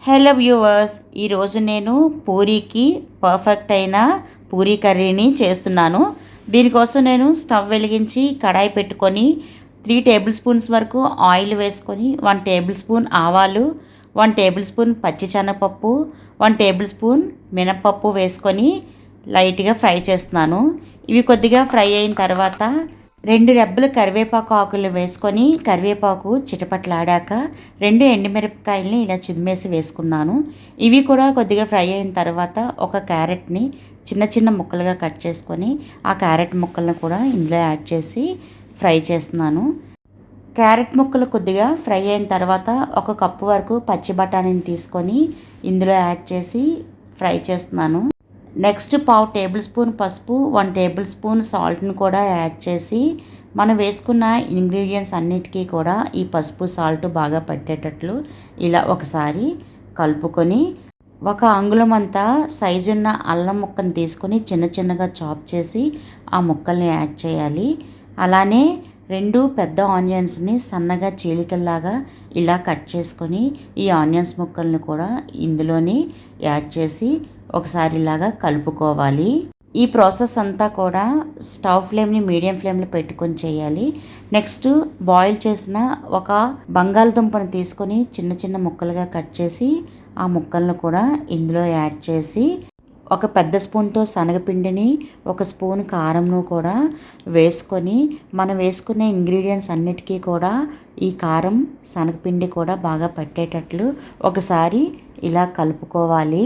Hello viewers, ఈరోజు నేను పూరీకి perfect అయిన పూరీ కర్రీని చేస్తున్నాను. దీనికోసం నేను స్టవ్ వెలిగించి కడాయి పెట్టుకొని 3 టేబుల్ స్పూన్స్ వరకు ఆయిల్ వేసుకొని 1 టేబుల్ స్పూన్ ఆవాలు, 1 టేబుల్ స్పూన్ పచ్చిశనగపప్పు, 1 టేబుల్ స్పూన్ మినపప్పు వేసుకొని లైట్గా ఫ్రై చేస్తున్నాను. ఇవి కొద్దిగా ఫ్రై అయిన తర్వాత 2 రెబ్బలు కరివేపాకు ఆకులు వేసుకొని కరివేపాకు చిటపట్లాడాక 2 ఎండుమిరపకాయలని ఇలా చిదిమేసి వేసుకున్నాను. ఇవి కూడా కొద్దిగా ఫ్రై అయిన తర్వాత ఒక క్యారెట్ని చిన్న చిన్న ముక్కలుగా కట్ చేసుకొని ఆ క్యారెట్ ముక్కలను కూడా ఇందులో యాడ్ చేసి ఫ్రై చేస్తున్నాను. క్యారెట్ ముక్కలు కొద్దిగా ఫ్రై అయిన తర్వాత 1 కప్పు వరకు పచ్చి బఠానీని తీసుకొని ఇందులో యాడ్ చేసి ఫ్రై చేస్తున్నాను. నెక్స్ట్ 1/2 టేబుల్ స్పూన్ పసుపు, 1 టేబుల్ స్పూన్ సాల్ట్ని కూడా యాడ్ చేసి మనం వేసుకున్న ఇంగ్రీడియంట్స్ అన్నిటికీ కూడా ఈ పసుపు సాల్ట్ బాగా పట్టేటట్లు ఇలా ఒకసారి కలుపుకొని 1 అంగుళం అంతా సైజున్న అల్లం ముక్కను తీసుకొని చిన్న చిన్నగా చాప్ చేసి ఆ ముక్కల్ని యాడ్ చేయాలి. అలానే 2 పెద్ద ఆనియన్స్ని సన్నగా చీలికల్లాగా ఇలా కట్ చేసుకొని ఈ ఆనియన్స్ ముక్కల్ని కూడా ఇందులోని యాడ్ చేసి ఒకసారి ఇలాగా కలుపుకోవాలి. ఈ ప్రాసెస్ అంతా కూడా స్టవ్ ఫ్లేమ్ని మీడియం ఫ్లేమ్లో పెట్టుకొని చేయాలి. నెక్స్ట్ బాయిల్ చేసిన ఒక బంగాళదుంపను తీసుకొని చిన్న చిన్న ముక్కలుగా కట్ చేసి ఆ ముక్కలను కూడా ఇందులో యాడ్ చేసి ఒక పెద్ద స్పూన్తో శనగపిండిని 1 స్పూన్ కారంను కూడా వేసుకొని మనం వేసుకునే ఇంగ్రీడియంట్స్ అన్నిటికీ కూడా ఈ కారం శనగపిండి కూడా బాగా పట్టేటట్లు ఒకసారి ఇలా కలుపుకోవాలి.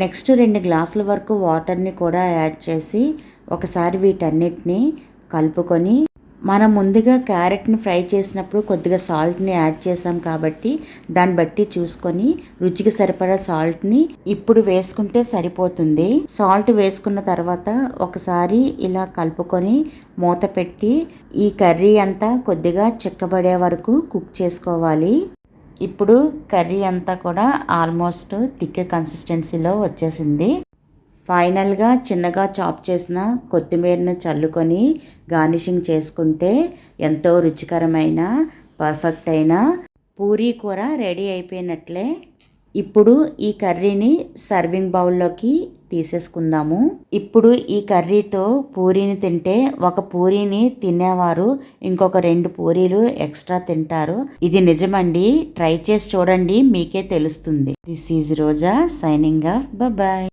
నెక్స్ట్ 2 గ్లాసుల వరకు వాటర్ని కూడా యాడ్ చేసి ఒకసారి వీటన్నిటిని కలుపుకొని మనం ముందుగా క్యారెట్ని ఫ్రై చేసినప్పుడు కొద్దిగా సాల్ట్ని యాడ్ చేసాం కాబట్టి దాన్ని బట్టి చూసుకొని రుచికి సరిపడా సాల్ట్ని ఇప్పుడు వేసుకుంటే సరిపోతుంది. సాల్ట్ వేసుకున్న తర్వాత ఒకసారి ఇలా కలుపుకొని మూత పెట్టి ఈ కర్రీ అంతా కొద్దిగా చిక్కబడే వరకు కుక్ చేసుకోవాలి. ఇప్పుడు కర్రీ అంతా కూడా ఆల్మోస్ట్ థిక్ కన్సిస్టెన్సీలో వచ్చేసింది. ఫైనల్గా చిన్నగా చాప్ చేసిన కొత్తిమీరను చల్లుకొని గార్నిషింగ్ చేసుకుంటే ఎంతో రుచికరమైన పర్ఫెక్ట్ అయిన పూరీ కూర రెడీ అయిపోయినట్లే. ఇప్పుడు ఈ కర్రీని సర్వింగ్ బౌల్లోకి తీసేసుకుందాము. ఇప్పుడు ఈ కర్రీతో పూరీని తింటే 1 పూరీని తినేవారు ఇంకొక 2 పూరీలు ఎక్స్ట్రా తింటారు. ఇది నిజమండి, ట్రై చేసి చూడండి, మీకే తెలుస్తుంది. This is Roja signing off. Bye.